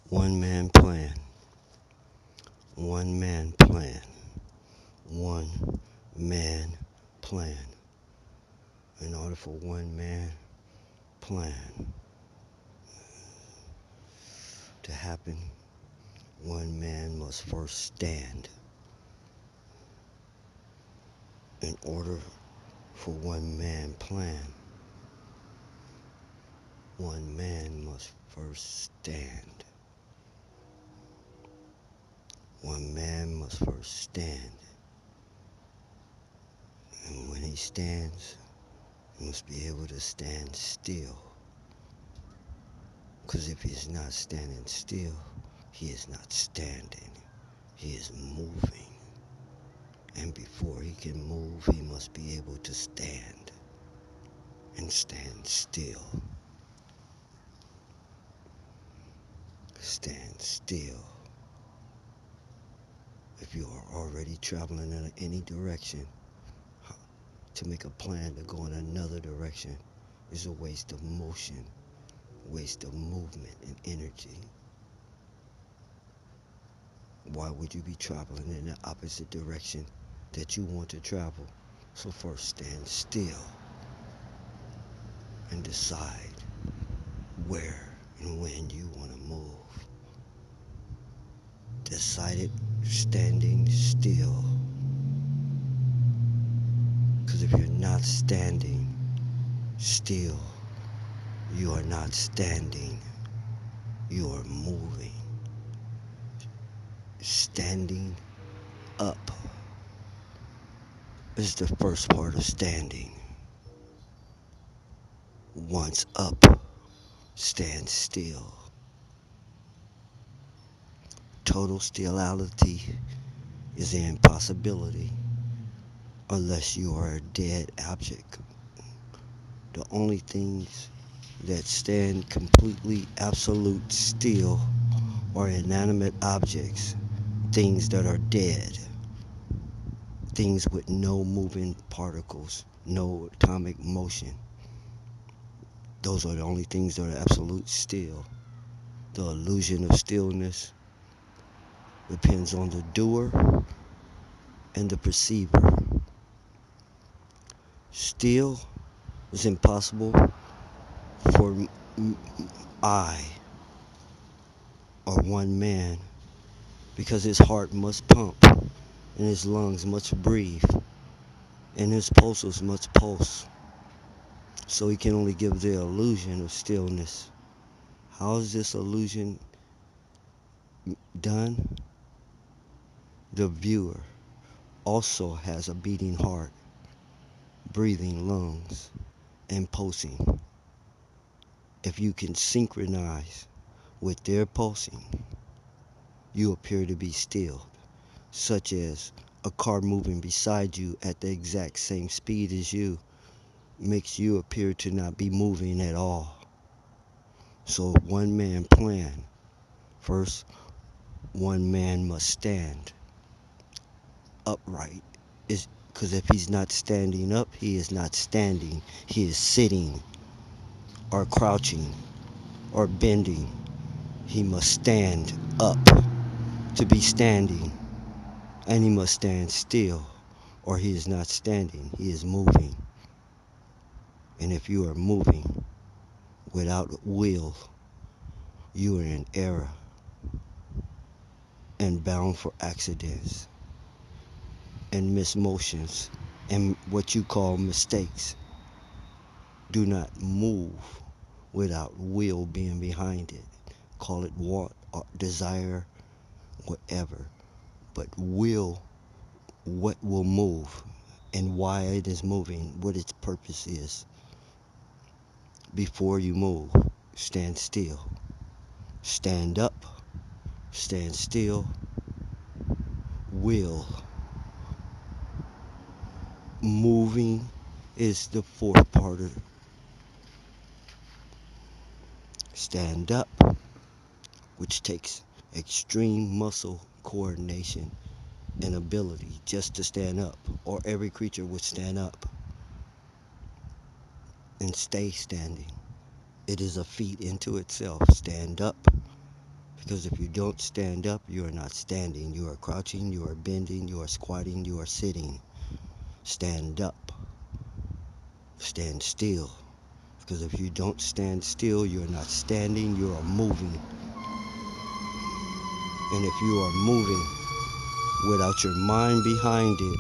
One man plan. One man plan. One man plan. In order for one man plan to happen, one man must first stand. In order for one man plan, one man must first stand. One man must first stand. And when he stands, he must be able to stand still. Because if he is not standing still, he is not standing. He is moving. And before he can move, he must be able to stand. And stand still. Stand still. If you are already traveling in any direction, to make a plan to go in another direction is a waste of motion, waste of movement and energy. Why would you be traveling in the opposite direction that you want to travel? So first stand still and decide where and when you want to move. Decide it standing still. Because if you're not standing still, you are not standing. You are moving. Standing up is the first part of standing. Once up, stand still. Total stillity is an impossibility unless you are a dead object. The only things that stand completely absolute still are inanimate objects, things that are dead, things with no moving particles, no atomic motion. Those are the only things that are absolute still. The illusion of stillness depends on the doer and the perceiver. Still is impossible for I or one man because his heart must pump and his lungs must breathe and his pulses must pulse. So he can only give the illusion of stillness. How is this illusion done? The viewer also has a beating heart, breathing lungs, and pulsing. If you can synchronize with their pulsing, you appear to be stilled, such as a car moving beside you at the exact same speed as you makes you appear to not be moving at all. So one man plan. First, one man must stand upright. Because if he's not standing up, he is not standing. He is sitting or crouching or bending. He must stand up to be standing. And he must stand still or he is not standing. He is moving. And if you are moving without will, you are in error and bound for accidents and mismotions and what you call mistakes. Do not move without will being behind it. Call it want or desire, whatever. But will, what will move and why it is moving, what its purpose is. Before you move, stand still. Stand up, stand still, will. Moving is the fourth part of stand up, which takes extreme muscle coordination and ability just to stand up, or every creature would stand up and stay standing. It is a feat into itself. Stand up, Because if you don't stand up, you are not standing. You are crouching, you are bending, you are squatting, you are sitting. Stand up. Stand still. Because if you don't stand still, you are not standing, you are moving. And if you are moving without your mind behind it,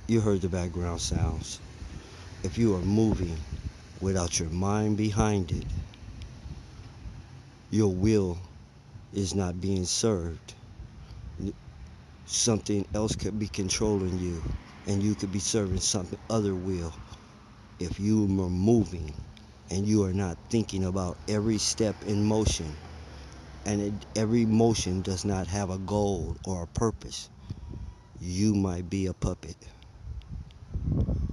you heard the background sounds. If you are moving without your mind behind it, your will is not being served. Something else could be controlling you, and you could be serving something other will. If you are moving and you are not thinking about every step in motion, and every motion does not have a goal or a purpose, you might be a puppet.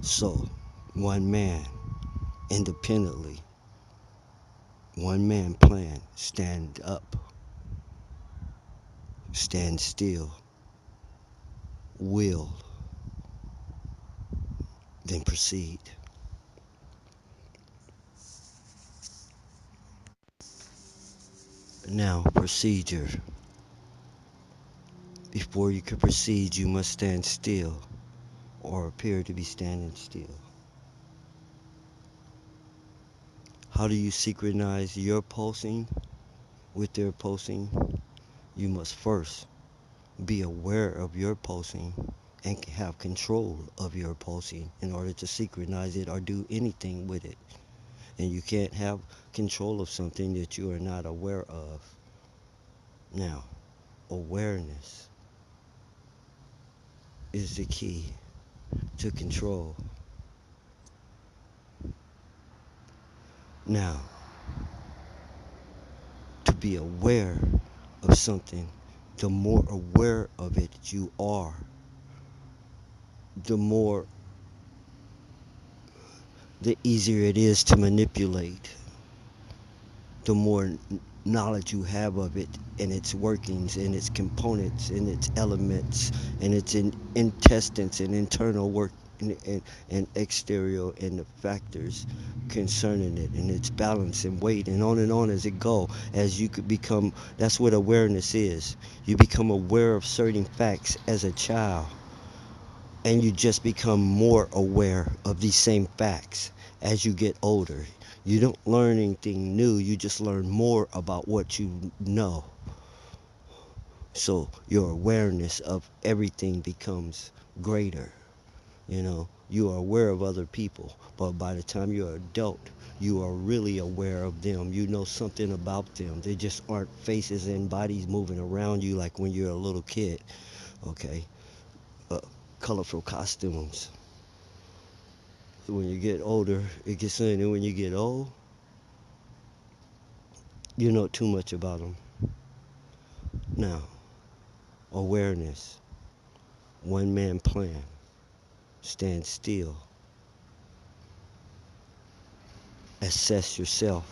So, one man, independently, one man plan, stand up, stand still, will, then proceed. Now, procedure. Before you can proceed, you must stand still or appear to be standing still. How do you synchronize your pulsing with their pulsing? You must first be aware of your pulsing and have control of your pulsing in order to synchronize it or do anything with it. And you can't have control of something that you are not aware of. Now, awareness is the key to control. Now, to be aware of something, the more aware of it you are, the more the easier it is to manipulate, the more knowledge you have of it and its workings and its components and its elements and its intestines and internal work and exterior and the factors concerning it and its balance and weight and on as it go, as you could become. That's what awareness is. You become aware of certain facts as a child, and you just become more aware of these same facts as you get older. You don't learn anything new, you just learn more about what you know. So your awareness of everything becomes greater. You are aware of other people, but by the time you're an adult, you are really aware of them. You know something about them. They just aren't faces and bodies moving around you like when you're a little kid. Okay. uh, Colorful costumes. When you get older, it gets in, and when you get old, you know too much about them. Now, awareness, one man plan, stand still, assess yourself,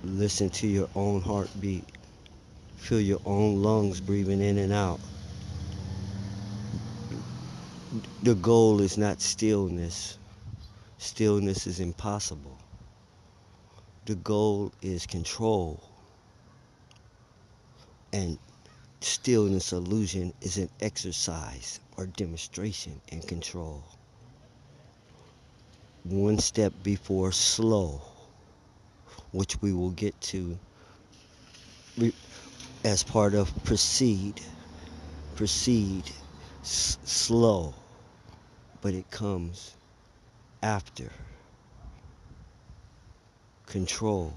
listen to your own heartbeat, feel your own lungs breathing in and out. The goal is not stillness. Stillness is impossible. The goal is control, and stillness illusion is an exercise or demonstration in control. One step before slow, which we will get to as part of proceed. Proceed slow, but it comes after control,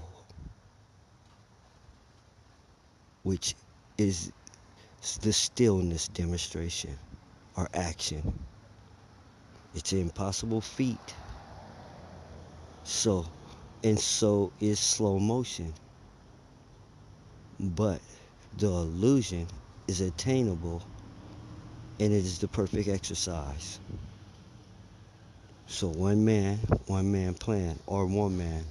which is the stillness demonstration or action. It's an impossible feat. So, and so is slow motion. But the illusion is attainable, and it is the perfect exercise. So one man plan, or one man.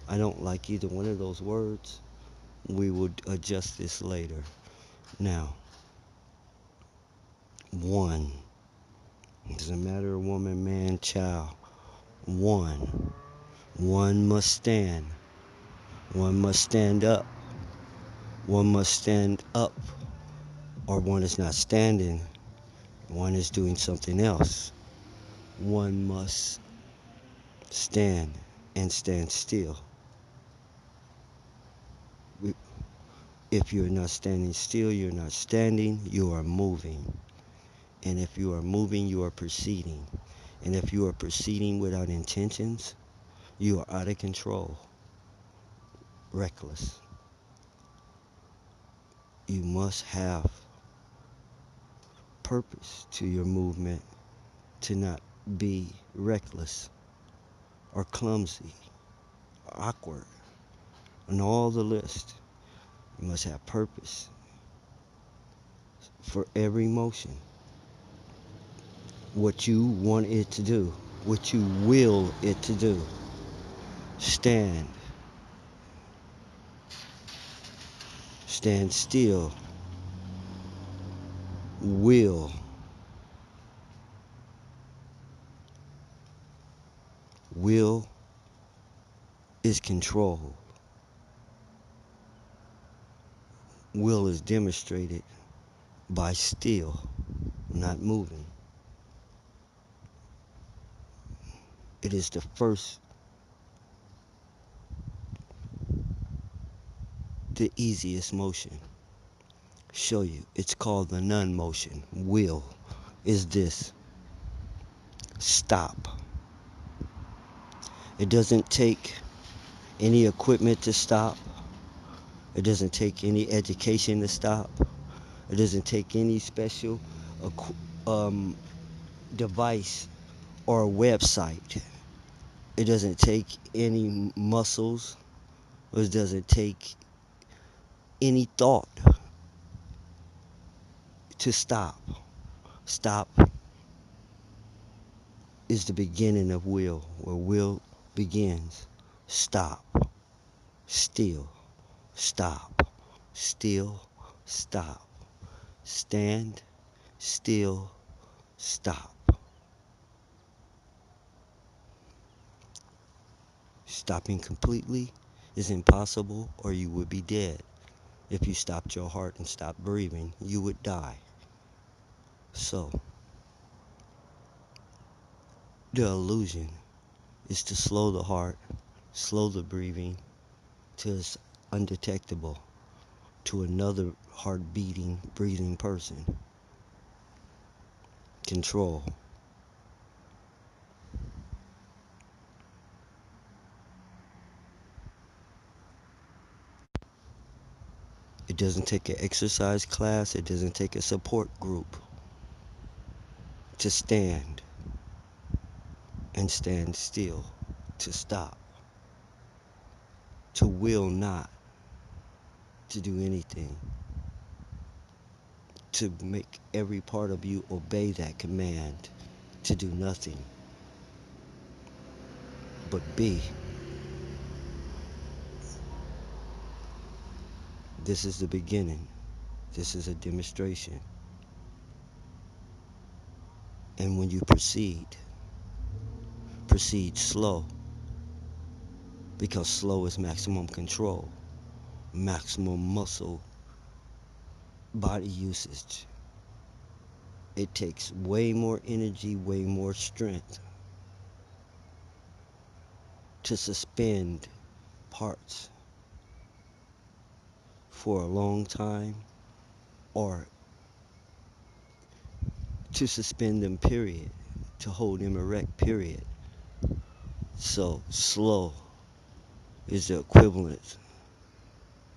I don't like either one of those words. We will adjust this later. Now, one. It doesn't matter woman, man, child. One. One must stand. One must stand up. One must stand up, or one is not standing. One is doing something else. One must stand and stand still. If you're not standing still, you're not standing, you are moving. And if you are moving, you are proceeding. And if you are proceeding without intentions, you are out of control, reckless. You must have purpose to your movement to not be reckless or clumsy or awkward. And all the list, you must have purpose for every motion. What you want it to do, what you will it to do. Stand. Stand still. Will. Will is control. Will is demonstrated by still, not moving. It is the first, the easiest motion. Show you. It's called the none motion. Will is this. Stop. It doesn't take any equipment to stop. It doesn't take any education to stop. It doesn't take any special um, device or a website. It doesn't take any muscles. It doesn't take any thought to stop. Stop is the beginning of will, where will begins. Stop. Still. Stop. Still. Stop. Stand. Still. Stop. Stopping completely is impossible, or you would be dead. If you stopped your heart and stopped breathing, you would die. So, the illusion is to slow the heart, slow the breathing till it's undetectable to another heart beating, breathing person. Control. It doesn't take an exercise class, it doesn't take a support group to stand and stand still, to stop, to will not to do anything, to make every part of you obey that command, to do nothing but be. This is the beginning. This is a demonstration. And when you proceed, proceed slow, because slow is maximum control, maximum muscle body usage. It takes way more energy, way more strength to suspend parts for a long time, or to suspend them, period, to hold them erect, period. So slow is the equivalent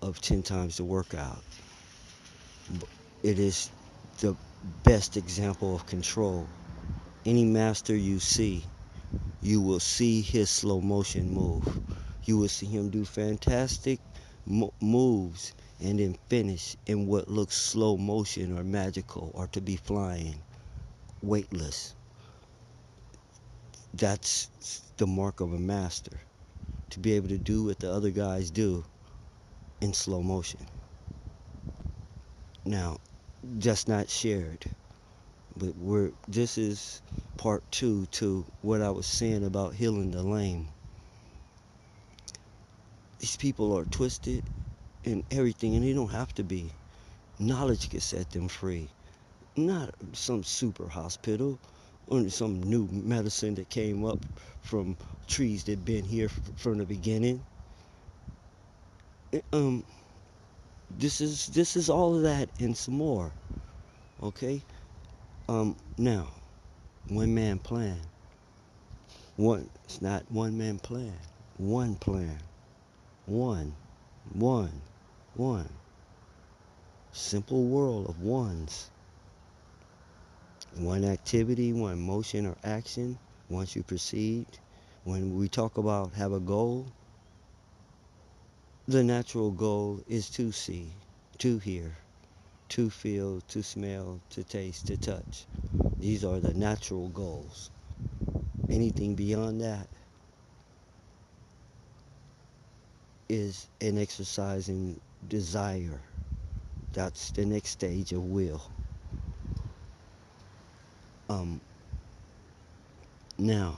of 10 times the workout. It is the best example of control. Any master you see, you will see his slow motion move. You will see him do fantastic moves and then finish in what looks slow motion or magical or to be flying, weightless. That's the mark of a master, to be able to do what the other guys do in slow motion. Now, that's not shared, but this is part two to what I was saying about healing the lame. These people are twisted and everything, and they don't have to be. Knowledge can set them free. Not some super hospital or some new medicine that came up from trees that been here from the beginning. Um, this is all of that and some more. Okay. Now, one man plan. One. It's not one man plan. One plan. One. One. One. Simple world of ones. One activity, one motion or action. Once you proceed, when we talk about have a goal, the natural goal is to see, to hear, to feel, to smell, to taste, to touch. These are the natural goals. Anything beyond that is an exercise in desire. That's the next stage of will. Um, Now,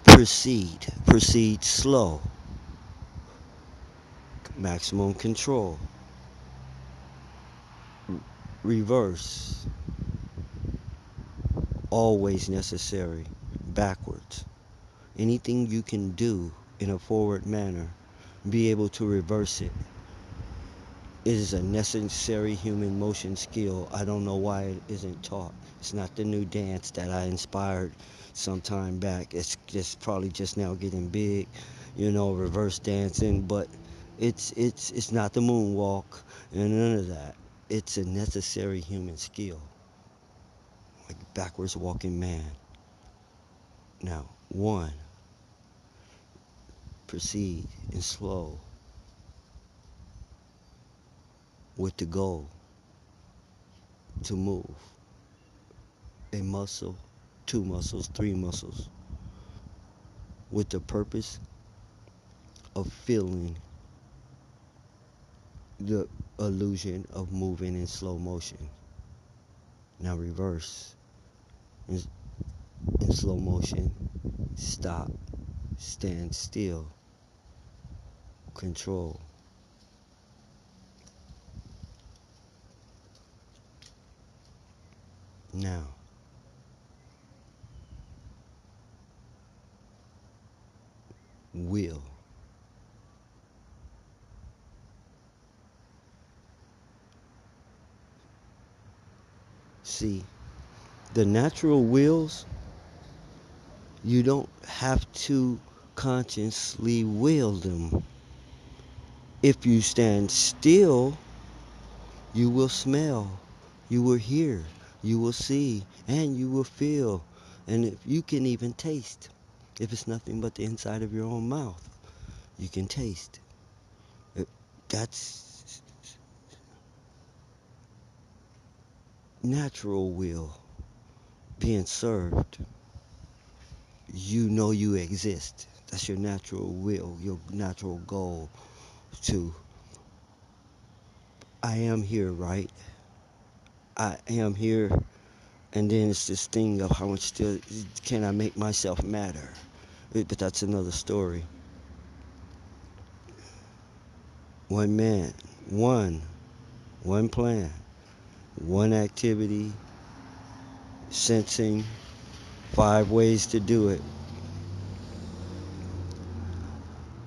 proceed. Proceed slow. Maximum control. Reverse. Always necessary. Backwards. Anything you can do in a forward manner, be able to reverse it. It is a necessary human motion skill. I don't know why it isn't taught. It's not the new dance that I inspired some time back. It's just probably just now getting big, reverse dancing, but it's not the moonwalk and none of that. It's a necessary human skill, like backwards walking man. Now, one, proceed and slow with the goal to move a muscle, two muscles, three muscles, with the purpose of feeling the illusion of moving in slow motion. Now reverse in slow motion, stop, stand still, control. Now, will. See, the natural wills, you don't have to consciously will them. If you stand still, you will smell, you will hear, you will see, and you will feel. And if you can even taste, if it's nothing but the inside of your own mouth, you can taste. That's natural will being served. You know you exist. That's your natural will, your natural goal to, I am here, right? I am here. And then it's this thing of how much still can I make myself matter? But that's another story. One man, one plan, one activity, sensing, 5 ways to do it.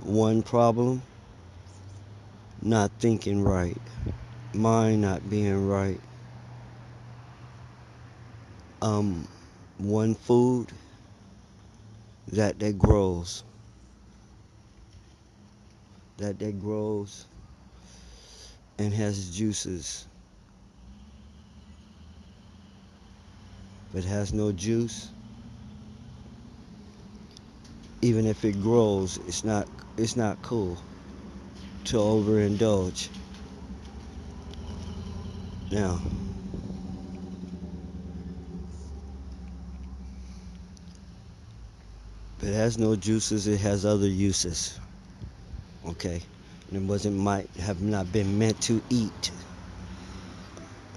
One problem, not thinking right, mind not being right. One food that grows, that grows and has juices. If it has no juice, even if it grows, it's not cool to overindulge. Now, if it has no juices, it has other uses. Okay, and it wasn't might have not been meant to eat.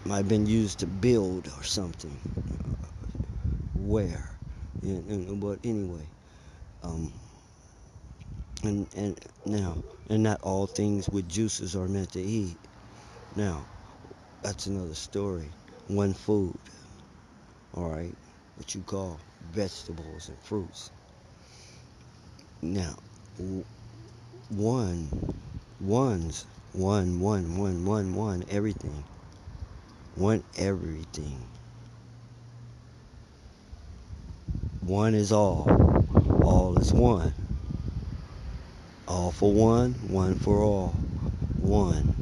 Might have been used to build or something. where. But anyway, um, and now, and not all things with juices are meant to eat. Now, that's another story. One food, all right, what you call vegetables and fruits. Now, one, ones, one, everything, one, everything. One is all is one. All for one for all. One.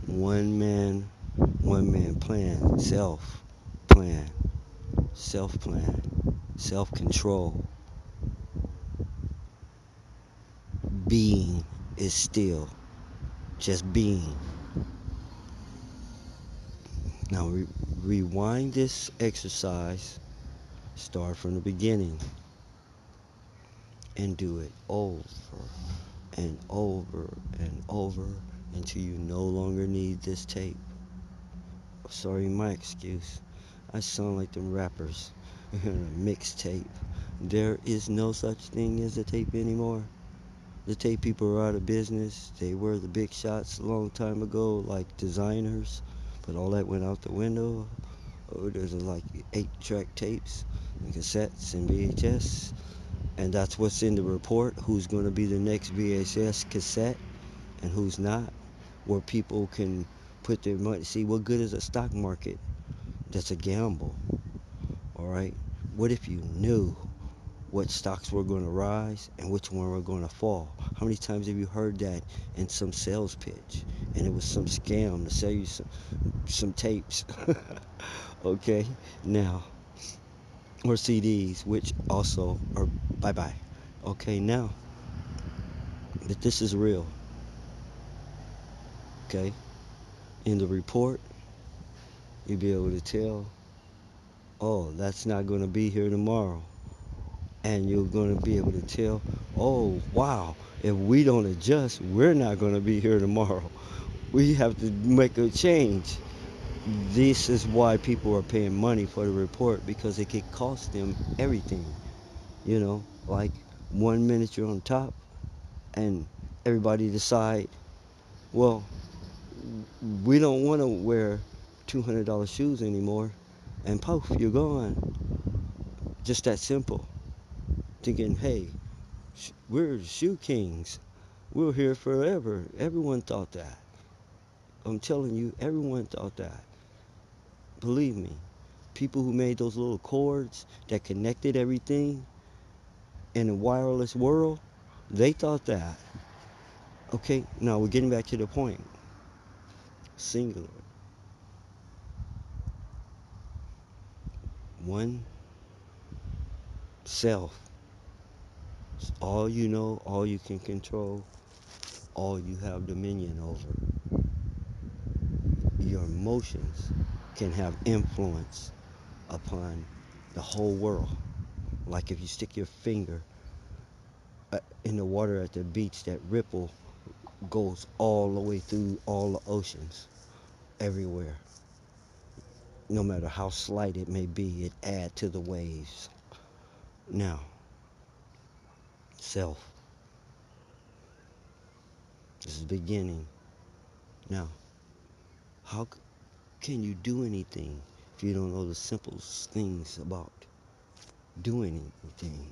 One man plan, plan, plan, self control. Being is still just being. Now rewind this exercise, start from the beginning, and do it over and over and over until you no longer need this tape. Sorry, my excuse. I sound like them rappers in a mixtape. There is no such thing as a tape anymore. The tape people are out of business. They were the big shots a long time ago, like designers, but all that went out the window. Oh, there's like 8-track tapes and cassettes and VHS, and that's what's in the report. Who's going to be the next VHS cassette and who's not? Where people can put their money. See, what good is a stock market? That's a gamble. All right. What if you knew what stocks were going to rise and which one were going to fall? How many times have you heard that in some sales pitch? And it was some scam to sell you some tapes. Okay. Now, or CDs, which also are bye bye. Okay. Now, but this is real. Okay. In the report, you'll be able to tell, oh, that's not going to be here tomorrow. And you're going to be able to tell, oh, wow, if we don't adjust, we're not going to be here tomorrow. We have to make a change. This is why people are paying money for the report, because it could cost them everything. Like 1 minute you're on top and everybody decide, well, we don't want to wear $200 shoes anymore, and poof, you're gone. Just that simple. Thinking, hey, we're shoe kings. We're here forever. Everyone thought that. I'm telling you, everyone thought that. Believe me, people who made those little cords that connected everything in a wireless world, they thought that. Okay, now we're getting back to the point. Singular. One self. It's all you know, all you can control, all you have dominion over. Your emotions can have influence upon the whole world. Like if you stick your finger in the water at the beach, that ripple goes all the way through all the oceans, everywhere. No matter how slight it may be, it adds to the waves. Now, self. This is the beginning. Now, how can you do anything if you don't know the simplest things about doing anything?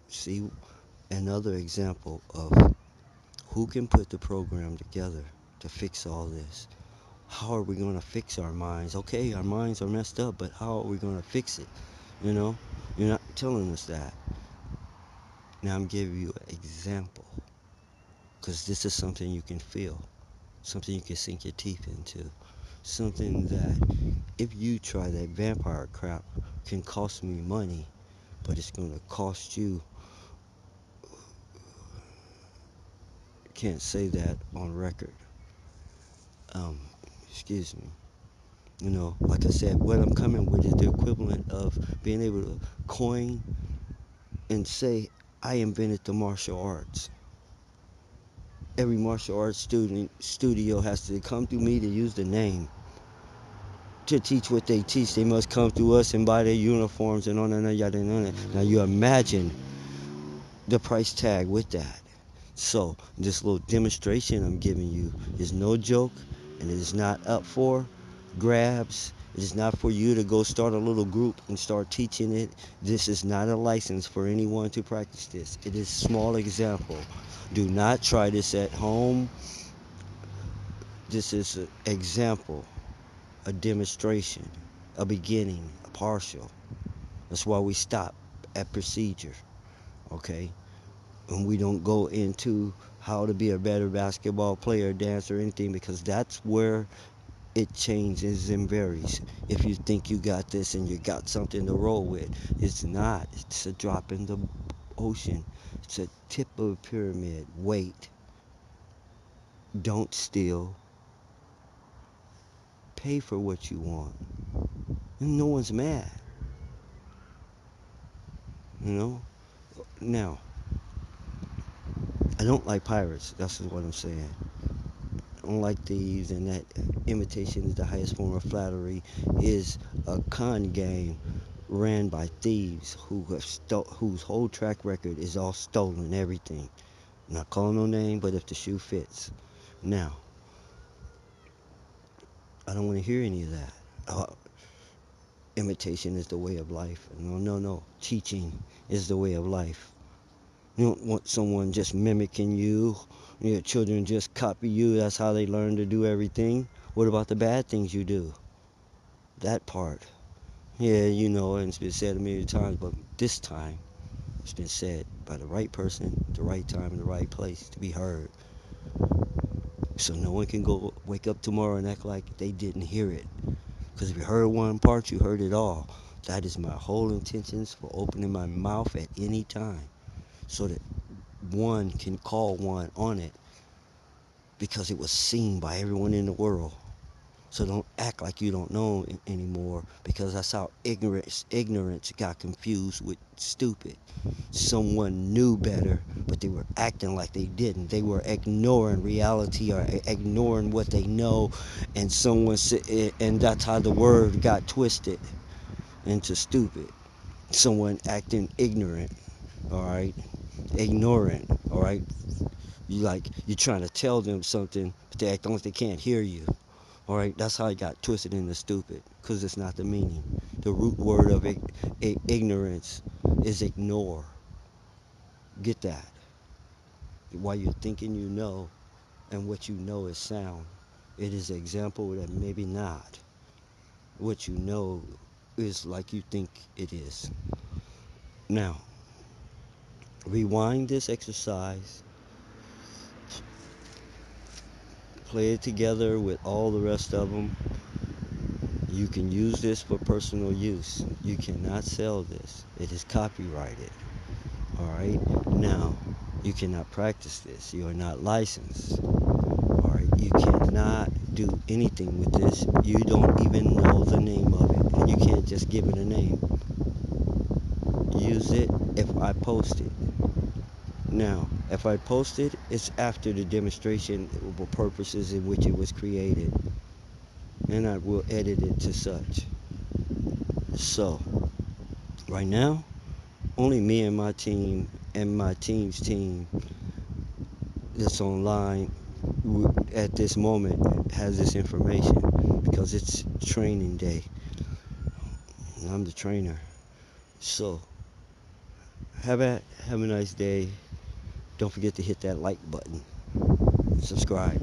See, another example of who can put the program together to fix all this. How are we going to fix our minds? Okay, our minds are messed up, but how are we going to fix it? You're not telling us that. Now I'm giving you an example, because this is something you can feel, something you can sink your teeth into, something that if you try that vampire crap can cost me money, but it's going to cost you. Can't say that on record. Um, excuse me. Like I said, what I'm coming with is the equivalent of being able to coin and say, I invented the martial arts. Every martial arts studio has to come through me to use the name. to teach what they teach, they must come through us and buy their uniforms and on and yada yada. Now you imagine the price tag with that. So this little demonstration I'm giving you is no joke, and it is not up for grabs. It is not for you to go start a little group and start teaching it. This is not a license for anyone to practice this. It is a small example. Do not try this at home. This is an example, a demonstration, a beginning, a partial. That's why we stop at procedure, okay? And we don't go into how to be a better basketball player, dancer, or anything, because that's where it changes and varies. If you think you got this and you got something to roll with, it's not. It's a drop in the ocean. It's a tip of a pyramid. Wait. Don't steal. Pay for what you want. And no one's mad. You know? Now, I don't like pirates. That's what I'm saying. I don't like thieves, and that imitation is the highest form of flattery is a con game ran by thieves whose whole track record is all stolen everything. I'm not calling no name, but if the shoe fits. Now, I don't want to hear any of that. Imitation is the way of life. No, no, no. Teaching is the way of life. You don't want someone just mimicking you. Your children just copy you. That's how they learn to do everything. What about the bad things you do? That part. Yeah, you know, and it's been said a million times, but this time it's been said by the right person, the right time, in the right place to be heard. So no one can go wake up tomorrow and act like they didn't hear it. Because if you heard one part, you heard it all. That is my whole intentions for opening my mouth at any time, so that one can call one on it, because it was seen by everyone in the world. So don't act like you don't know anymore, because that's how ignorance got confused with stupid. Someone knew better, but they were acting like they didn't. They were ignoring reality or ignoring what they know, and and that's how the word got twisted into stupid. Someone acting ignorant, all right, ignorant, all right. You're trying to tell them something, but they act like they can't hear you. All right, that's how it got twisted into stupid, because it's not the meaning. The root word of ignorance is ignore. Get that? While you're thinking you know, and what you know is sound, it is an example that maybe not. What you know is like you think it is. Now, rewind this exercise, play it together with all the rest of them. You can use this for personal use. You cannot sell this. It is copyrighted. All right. Now, you cannot practice this. You are not licensed. All right. You cannot do anything with this. You don't even know the name of it, and you can't just give it a name. Use it if I post it. Now, if I post it, it's after the demonstration purposes in which it was created, and I will edit it to such. So, right now, only me and my team and my team's team that's online at this moment has this information, because it's training day and I'm the trainer. So have a nice day. Don't forget to hit that like button. Subscribe.